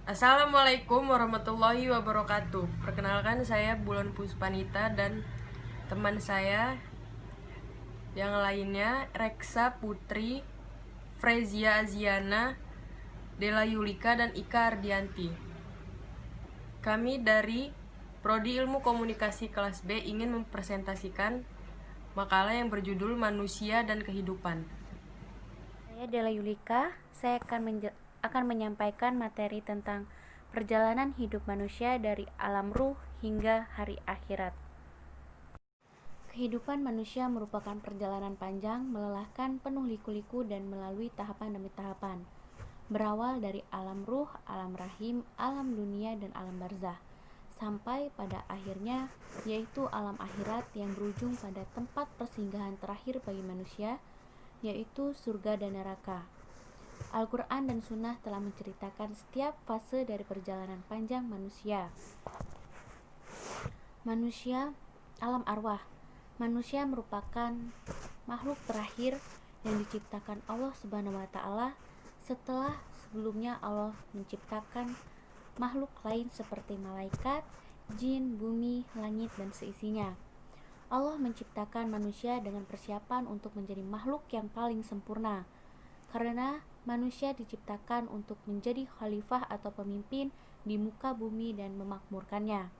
Assalamualaikum warahmatullahi wabarakatuh. Perkenalkan, saya Bulan Puspanita dan teman saya yang lainnya Reksa Putri, Frezia Aziana, Dela Yulika, dan Ika Ardianti. Kami dari Prodi Ilmu Komunikasi kelas B ingin mempresentasikan makalah yang berjudul Manusia dan Kehidupan. Saya Dela Yulika, saya akan menyampaikan materi tentang perjalanan hidup manusia dari alam ruh hingga hari akhirat. Kehidupan manusia merupakan perjalanan panjang, melelahkan, penuh liku-liku dan melalui tahapan demi tahapan. Berawal dari alam ruh, alam rahim, alam dunia dan alam barzah, sampai pada akhirnya yaitu alam akhirat yang berujung pada tempat persinggahan terakhir bagi manusia, yaitu surga dan neraka. Al-Quran dan Sunnah telah menceritakan setiap fase dari perjalanan panjang manusia. Manusia, alam arwah. Manusia merupakan makhluk terakhir yang diciptakan Allah Subhanahu wa Ta'ala setelah sebelumnya Allah menciptakan makhluk lain seperti malaikat, jin, bumi, langit, dan seisinya. Allah menciptakan manusia dengan persiapan untuk menjadi makhluk yang paling sempurna, karena manusia diciptakan untuk menjadi khalifah atau pemimpin di muka bumi dan memakmurkannya.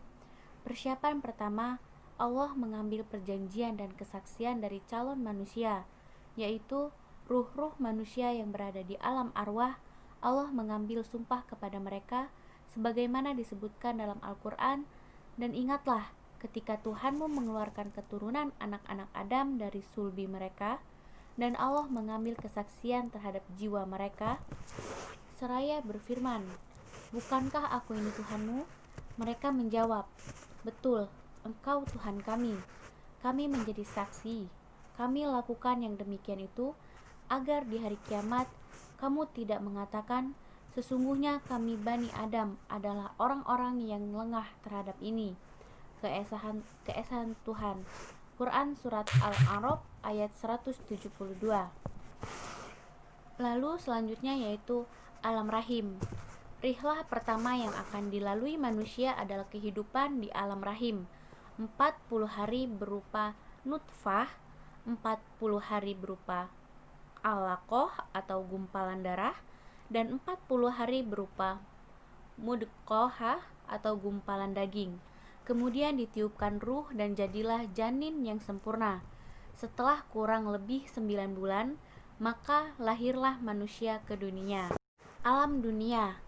Persiapan pertama, Allah mengambil perjanjian dan kesaksian dari calon manusia, yaitu ruh-ruh manusia yang berada di alam arwah. Allah mengambil sumpah kepada mereka sebagaimana disebutkan dalam Al-Quran, dan ingatlah ketika Tuhanmu mengeluarkan keturunan anak-anak Adam dari sulbi mereka, dan Allah mengambil kesaksian terhadap jiwa mereka, seraya berfirman, "Bukankah aku ini Tuhanmu?" Mereka menjawab, "Betul, Engkau Tuhan kami. Kami menjadi saksi. Kami lakukan yang demikian itu agar di hari kiamat kamu tidak mengatakan, sesungguhnya kami Bani Adam adalah orang-orang yang lengah terhadap ini." Keesahan Tuhan. Quran Surat Al-A'raf ayat 172. Lalu selanjutnya yaitu alam rahim. Rihlah pertama yang akan dilalui manusia adalah kehidupan di alam rahim. 40 hari berupa nutfah, 40 hari berupa alaqah atau gumpalan darah, dan 40 hari berupa mudqahah atau gumpalan daging. Kemudian ditiupkan ruh dan jadilah janin yang sempurna. Setelah kurang lebih 9 bulan, maka lahirlah manusia ke dunia. Alam dunia.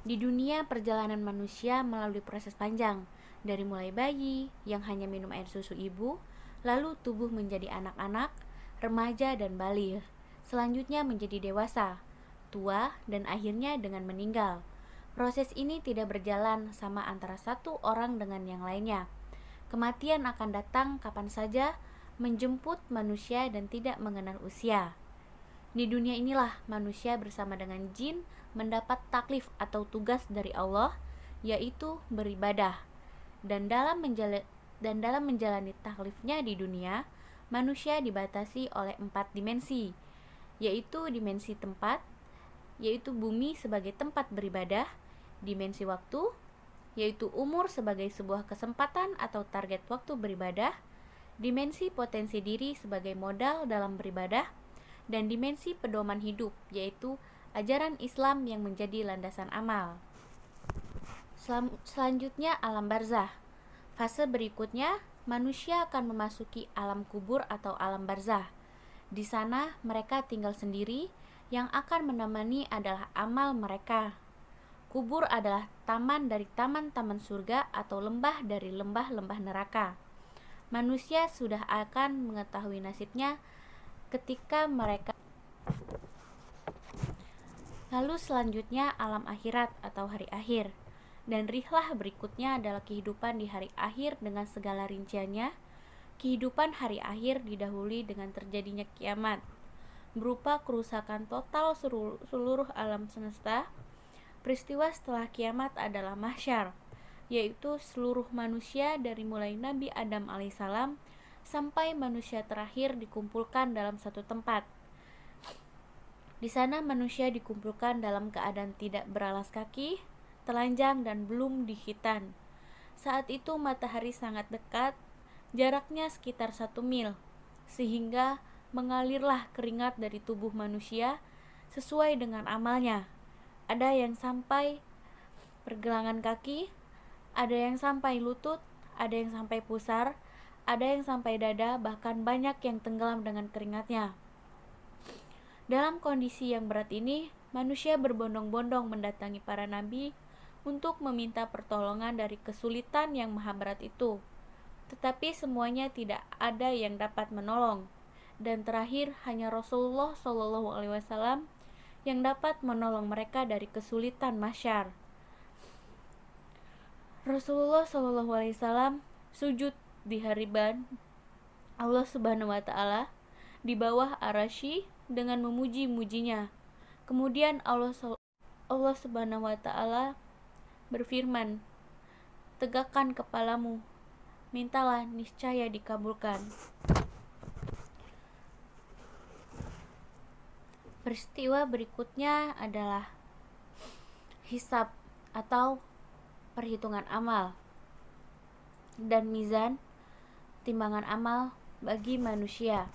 Di dunia, perjalanan manusia melalui proses panjang, dari mulai bayi yang hanya minum air susu ibu, lalu tubuh menjadi anak-anak, remaja dan baligh, selanjutnya menjadi dewasa, tua, dan akhirnya dengan meninggal. Proses ini tidak berjalan sama antara satu orang dengan yang lainnya. Kematian akan datang kapan saja, menjemput manusia dan tidak mengenal usia. Di dunia inilah manusia bersama dengan jin mendapat taklif atau tugas dari Allah, yaitu beribadah. Dan dalam menjalani taklifnya di dunia, manusia dibatasi oleh 4 dimensi, yaitu dimensi tempat, yaitu bumi sebagai tempat beribadah, dimensi waktu, yaitu umur sebagai sebuah kesempatan atau target waktu beribadah, dimensi potensi diri sebagai modal dalam beribadah, dan dimensi pedoman hidup, yaitu ajaran Islam yang menjadi landasan amal. Selanjutnya alam barzah. Fase berikutnya, manusia akan memasuki alam kubur atau alam barzah. Di sana mereka tinggal sendiri, yang akan menemani adalah amal mereka. Kubur adalah taman dari taman-taman surga atau lembah dari lembah-lembah neraka. Manusia sudah akan mengetahui nasibnya ketika mereka. Lalu selanjutnya alam akhirat atau hari akhir. Dan rihlah berikutnya adalah kehidupan di hari akhir dengan segala rinciannya. Kehidupan hari akhir didahului dengan terjadinya kiamat, berupa kerusakan total seluruh alam semesta. Peristiwa setelah kiamat adalah mahsyar, yaitu seluruh manusia dari mulai Nabi Adam alaihissalam sampai manusia terakhir dikumpulkan dalam satu tempat. Di sana manusia dikumpulkan dalam keadaan tidak beralas kaki, telanjang dan belum dihitan. Saat itu matahari sangat dekat, jaraknya sekitar 1 mil, sehingga mengalirlah keringat dari tubuh manusia sesuai dengan amalnya. Ada yang sampai pergelangan kaki, ada yang sampai lutut, ada yang sampai pusar, ada yang sampai dada, bahkan banyak yang tenggelam dengan keringatnya. Dalam kondisi yang berat ini, manusia berbondong-bondong mendatangi para nabi untuk meminta pertolongan dari kesulitan yang maha berat itu. Tetapi semuanya tidak ada yang dapat menolong. Dan terakhir hanya Rasulullah SAW yang dapat menolong mereka dari kesulitan mahsyar. Rasulullah SAW sujud di hariban Allah Subhanahu wa taala di bawah arasy dengan memuji-mujinya. Kemudian Allah Subhanahu wa taala berfirman, "Tegakkan kepalamu, mintalah niscaya dikabulkan." Peristiwa berikutnya adalah hisab atau perhitungan amal dan mizan, timbangan amal bagi manusia.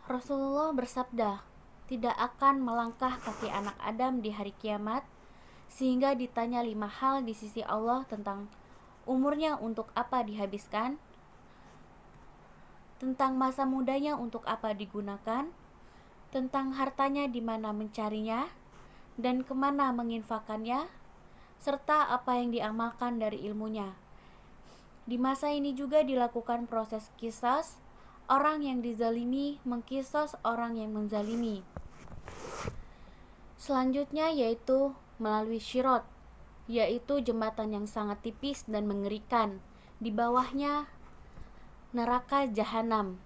Rasulullah bersabda, tidak akan melangkah kaki anak Adam di hari kiamat sehingga ditanya 5 hal di sisi Allah tentang umurnya untuk apa dihabiskan, tentang masa mudanya untuk apa digunakan, tentang hartanya di mana mencarinya dan kemana menginfakannya, serta apa yang diamalkan dari ilmunya. Di masa ini juga dilakukan proses qisas, orang yang dizalimi mengqisas orang yang menzalimi. Selanjutnya yaitu melalui syirat, yaitu jembatan yang sangat tipis dan mengerikan. Di bawahnya neraka jahanam.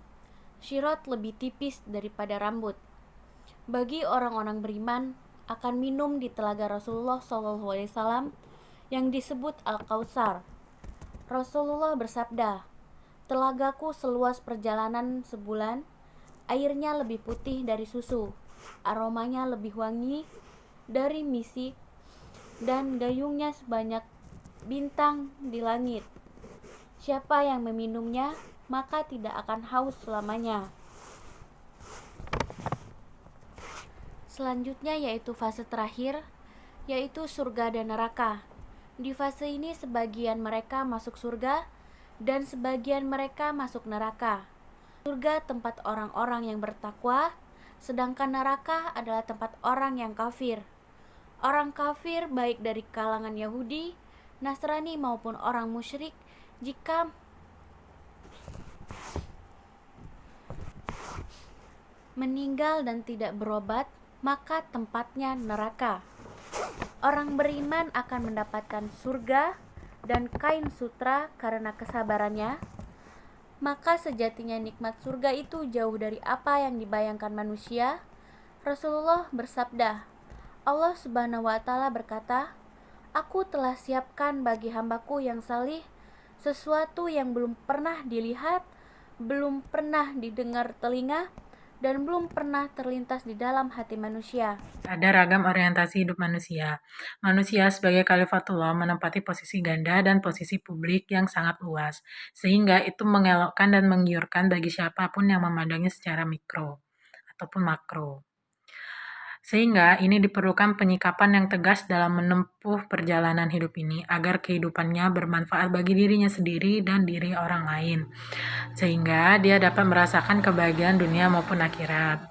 Syirat lebih tipis daripada rambut. Bagi orang-orang beriman akan minum di telaga Rasulullah SAW yang disebut Al-Kautsar. Rasulullah bersabda, telagaku seluas perjalanan sebulan, airnya lebih putih dari susu, aromanya lebih wangi dari misik, dan gayungnya sebanyak bintang di langit. Siapa yang meminumnya, maka tidak akan haus selamanya. Selanjutnya yaitu fase terakhir, yaitu surga dan neraka. Di fase ini sebagian mereka masuk surga dan sebagian mereka masuk neraka. Surga tempat orang-orang yang bertakwa, sedangkan neraka adalah tempat orang yang kafir. Orang kafir baik dari kalangan Yahudi, Nasrani maupun orang musyrik, jika meninggal dan tidak berobat, maka tempatnya neraka. Orang beriman akan mendapatkan surga dan kain sutra karena kesabarannya, maka sejatinya nikmat surga itu jauh dari apa yang dibayangkan manusia. Rasulullah bersabda, Allah Subhanahu wa taala berkata, aku telah siapkan bagi hambaku yang salih sesuatu yang belum pernah dilihat, belum pernah didengar telinga, dan belum pernah terlintas di dalam hati manusia. Ada ragam orientasi hidup manusia. Manusia sebagai khalifatullah menempati posisi ganda dan posisi publik yang sangat luas, sehingga itu mengelokkan dan menggiurkan bagi siapapun yang memandangnya secara mikro ataupun makro. Sehingga ini diperlukan penyikapan yang tegas dalam menempuh perjalanan hidup ini agar kehidupannya bermanfaat bagi dirinya sendiri dan diri orang lain, sehingga dia dapat merasakan kebahagiaan dunia maupun akhirat.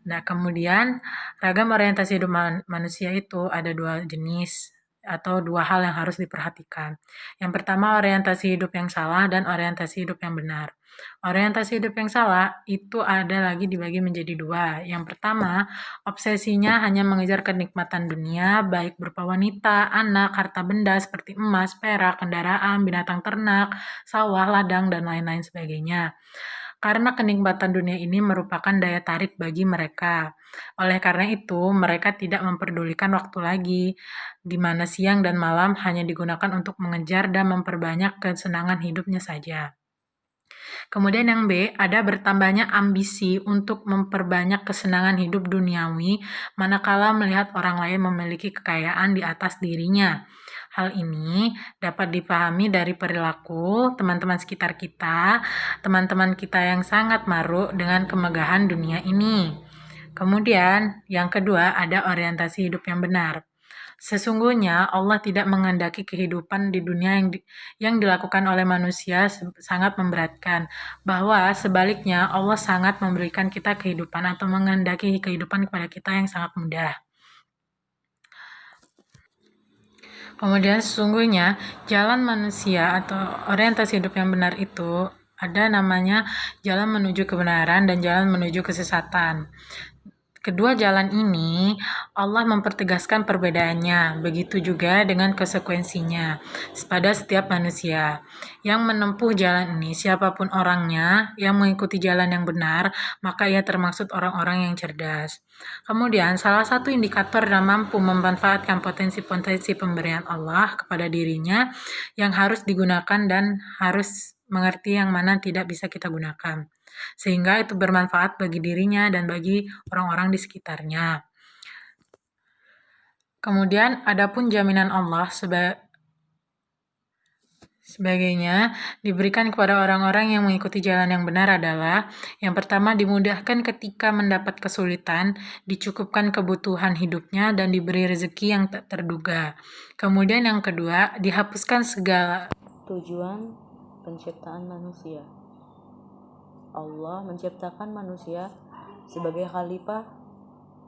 Nah, kemudian ragam orientasi hidup manusia itu ada 2 jenis atau 2 hal yang harus diperhatikan. Yang pertama, orientasi hidup yang salah dan orientasi hidup yang benar. Orientasi hidup yang salah itu ada lagi dibagi menjadi 2. Yang pertama, obsesinya hanya mengejar kenikmatan dunia, baik berupa wanita, anak, harta benda seperti emas, perak, kendaraan, binatang ternak, sawah, ladang, dan lain-lain sebagainya. Karena kenikmatan dunia ini merupakan daya tarik bagi mereka. Oleh karena itu, mereka tidak memperdulikan waktu lagi, di mana siang dan malam hanya digunakan untuk mengejar dan memperbanyak kesenangan hidupnya saja. Kemudian yang B, ada bertambahnya ambisi untuk memperbanyak kesenangan hidup duniawi manakala melihat orang lain memiliki kekayaan di atas dirinya. Hal ini dapat dipahami dari perilaku teman-teman sekitar kita, teman-teman kita yang sangat maruk dengan kemegahan dunia ini. Kemudian, yang kedua ada orientasi hidup yang benar. Sesungguhnya Allah tidak menghendaki kehidupan di dunia yang dilakukan oleh manusia sangat memberatkan, bahwa sebaliknya Allah sangat memberikan kita kehidupan atau menghendaki kehidupan kepada kita yang sangat mudah. Kemudian sesungguhnya jalan manusia atau orientasi hidup yang benar itu ada namanya jalan menuju kebenaran dan jalan menuju kesesatan. Kedua jalan ini Allah mempertegaskan perbedaannya, begitu juga dengan konsekuensinya pada setiap manusia. Yang menempuh jalan ini, siapapun orangnya yang mengikuti jalan yang benar, maka ia termasuk orang-orang yang cerdas. Kemudian, salah satu indikator yang mampu memanfaatkan potensi-potensi pemberian Allah kepada dirinya yang harus digunakan dan harus mengerti yang mana tidak bisa kita gunakan, sehingga itu bermanfaat bagi dirinya dan bagi orang-orang di sekitarnya. Kemudian, adapun jaminan Allah sebagainya diberikan kepada orang-orang yang mengikuti jalan yang benar adalah yang pertama dimudahkan ketika mendapat kesulitan, dicukupkan kebutuhan hidupnya dan diberi rezeki yang tak terduga. Kemudian yang kedua, dihapuskan segala tujuan penciptaan manusia. Allah menciptakan manusia sebagai khalifah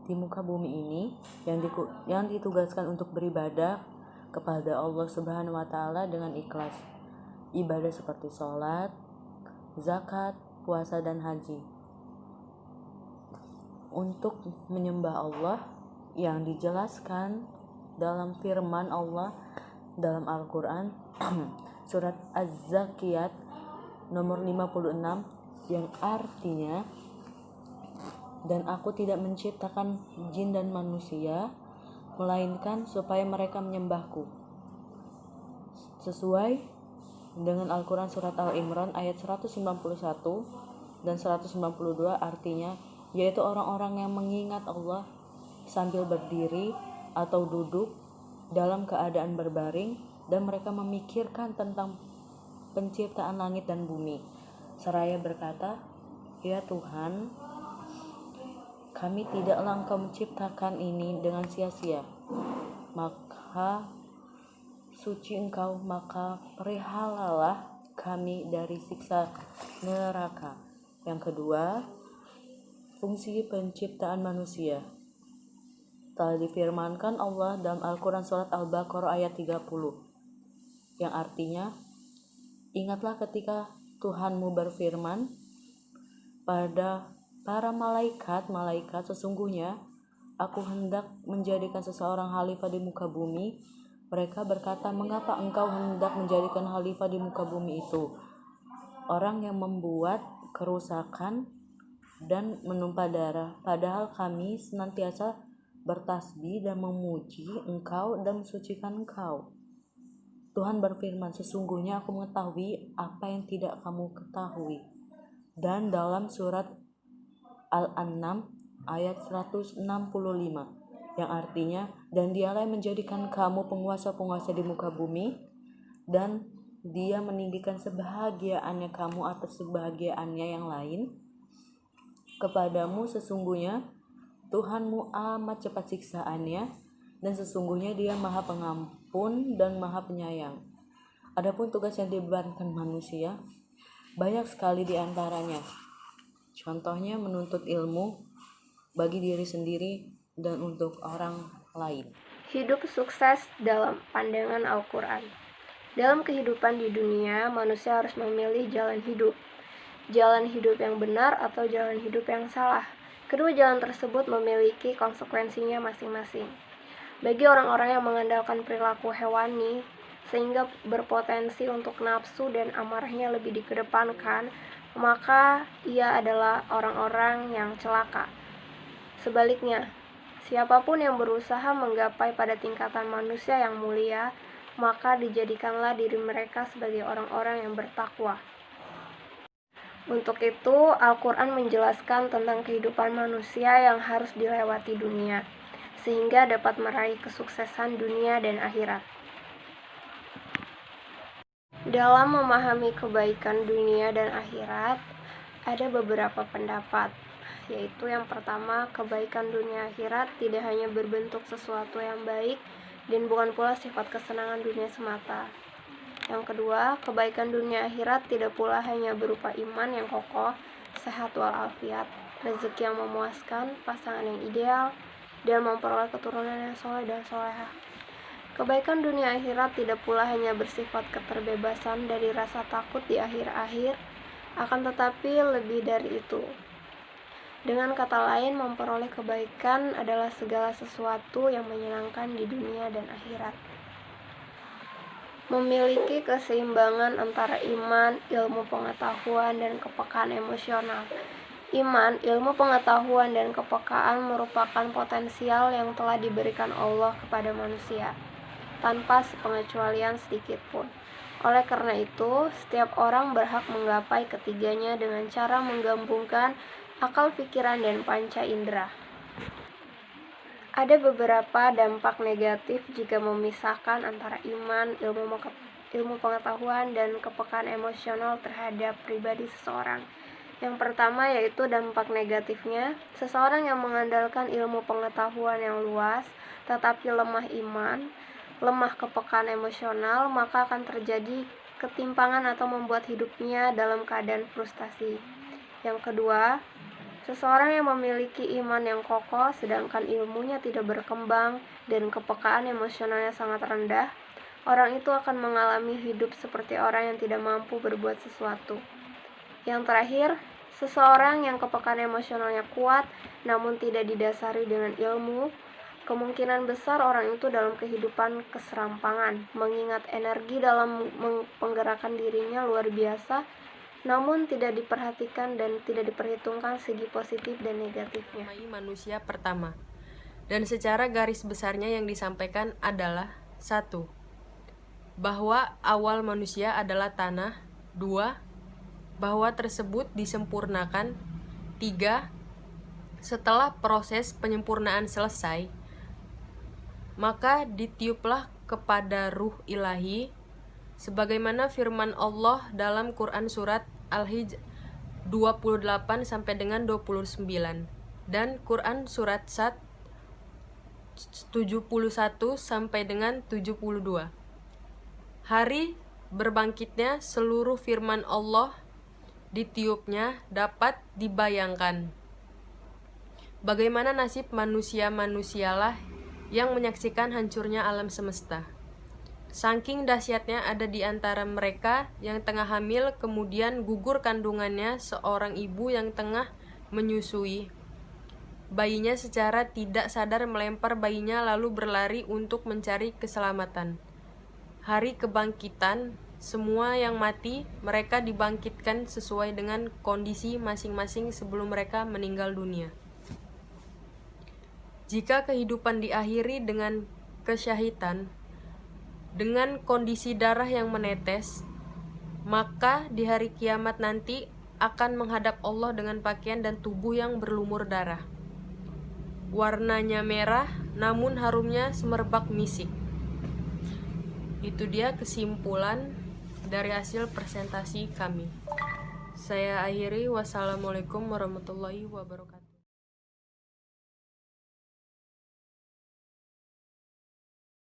di muka bumi ini yang ditugaskan untuk beribadah kepada Allah Subhanahu wa taala dengan ikhlas. Ibadah seperti sholat, zakat, puasa dan haji. Untuk menyembah Allah yang dijelaskan dalam firman Allah dalam Al-Qur'an surat Az-Zakiyat nomor 56 yang artinya, dan aku tidak menciptakan jin dan manusia melainkan supaya mereka menyembahku. Sesuai dengan Al-Quran surat Al-Imran ayat 191 dan 192 artinya, yaitu orang-orang yang mengingat Allah sambil berdiri atau duduk dalam keadaan berbaring, dan mereka memikirkan tentang penciptaan langit dan bumi, seraya berkata, ya Tuhan, kami tidaklah Engkau menciptakan ini dengan sia-sia, maka suci Engkau, maka perihalalah kami dari siksa neraka. Yang kedua, fungsi penciptaan manusia telah difirmankan Allah dalam Al-Quran surat Al-Baqarah ayat 30 yang artinya, ingatlah ketika Tuhanmu berfirman pada para malaikat, sesungguhnya aku hendak menjadikan seseorang khalifah di muka bumi. Mereka berkata, mengapa engkau hendak menjadikan khalifah di muka bumi itu? Orang yang membuat kerusakan dan menumpah darah, padahal kami senantiasa bertasbih dan memuji engkau dan mensucikan engkau. Tuhan berfirman, sesungguhnya aku mengetahui apa yang tidak kamu ketahui. Dan dalam surat Al-An'am ayat 165 yang artinya, dan dialah yang menjadikan kamu penguasa-penguasa di muka bumi, dan dia meninggikan sebahagiaannya kamu atas sebahagiaannya yang lain. Kepadamu sesungguhnya Tuhanmu amat cepat siksaannya, dan sesungguhnya dia maha pengampun dan maha penyayang. Adapun tugas yang dibebankan manusia, banyak sekali di antaranya. Contohnya menuntut ilmu bagi diri sendiri dan untuk orang lain. Hidup sukses dalam pandangan Al-Quran. Dalam kehidupan di dunia, manusia harus memilih jalan hidup. Jalan hidup yang benar atau jalan hidup yang salah. Kedua jalan tersebut memiliki konsekuensinya masing-masing. Bagi orang-orang yang mengandalkan perilaku hewani, sehingga berpotensi untuk nafsu dan amarahnya lebih dikedepankan, maka ia adalah orang-orang yang celaka. Sebaliknya, siapapun yang berusaha menggapai pada tingkatan manusia yang mulia, maka dijadikanlah diri mereka sebagai orang-orang yang bertakwa. Untuk itu, Al-Quran menjelaskan tentang kehidupan manusia yang harus dilewati dunia, sehingga dapat meraih kesuksesan dunia dan akhirat. Dalam memahami kebaikan dunia dan akhirat, ada beberapa pendapat, yaitu yang pertama, kebaikan dunia akhirat tidak hanya berbentuk sesuatu yang baik dan bukan pula sifat kesenangan dunia semata. Yang kedua, kebaikan dunia akhirat tidak pula hanya berupa iman yang kokoh, sehat walafiat, rezeki yang memuaskan, pasangan yang ideal, dan memperoleh keturunan yang soleh dan solehah. Kebaikan dunia akhirat tidak pula hanya bersifat keterbebasan dari rasa takut di akhir-akhir, akan tetapi lebih dari itu. Dengan kata lain, memperoleh kebaikan adalah segala sesuatu yang menyenangkan di dunia dan akhirat. Memiliki keseimbangan antara iman, ilmu pengetahuan, dan kepekaan emosional. Iman, ilmu pengetahuan, dan kepekaan merupakan potensial yang telah diberikan Allah kepada manusia, tanpa sepengecualian sedikit pun. Oleh karena itu, setiap orang berhak menggapai ketiganya dengan cara menggabungkan akal pikiran dan panca indera. Ada beberapa dampak negatif jika memisahkan antara iman, ilmu pengetahuan, dan kepekaan emosional terhadap pribadi seseorang. Yang pertama yaitu dampak negatifnya, seseorang yang mengandalkan ilmu pengetahuan yang luas, tetapi lemah iman, lemah kepekaan emosional, maka akan terjadi ketimpangan atau membuat hidupnya dalam keadaan frustasi. Yang kedua, seseorang yang memiliki iman yang kokoh sedangkan ilmunya tidak berkembang dan kepekaan emosionalnya sangat rendah, orang itu akan mengalami hidup seperti orang yang tidak mampu berbuat sesuatu. Yang terakhir, seseorang yang kepekaan emosionalnya kuat namun tidak didasari dengan ilmu, kemungkinan besar orang itu dalam kehidupan keserampangan, mengingat energi dalam menggerakkan dirinya luar biasa, namun tidak diperhatikan dan tidak diperhitungkan segi positif dan negatifnya. Manusia pertama. Dan secara garis besarnya yang disampaikan adalah 1. Bahwa awal manusia adalah tanah. 2. Bahwa tersebut disempurnakan. 3. Setelah proses penyempurnaan selesai, maka ditiuplah kepada ruh ilahi, sebagaimana firman Allah dalam Quran surat Al-Hijr 28 sampai dengan 29 dan Quran surat Sad 71 sampai dengan 72. Hari berbangkitnya seluruh firman Allah ditiupnya dapat dibayangkan. Bagaimana nasib manusia-manusialah yang menyaksikan hancurnya alam semesta. Saking dahsyatnya ada di antara mereka yang tengah hamil, kemudian gugur kandungannya seorang ibu yang tengah menyusui bayinya secara tidak sadar melempar bayinya lalu berlari untuk mencari keselamatan. Hari kebangkitan, semua yang mati, mereka dibangkitkan sesuai dengan kondisi masing-masing sebelum mereka meninggal dunia. Jika kehidupan diakhiri dengan kesyahitan, dengan kondisi darah yang menetes, maka di hari kiamat nanti akan menghadap Allah dengan pakaian dan tubuh yang berlumur darah. Warnanya merah, namun harumnya semerbak misik. Itu dia kesimpulan dari hasil presentasi kami. Saya akhiri, wassalamualaikum warahmatullahi wabarakatuh.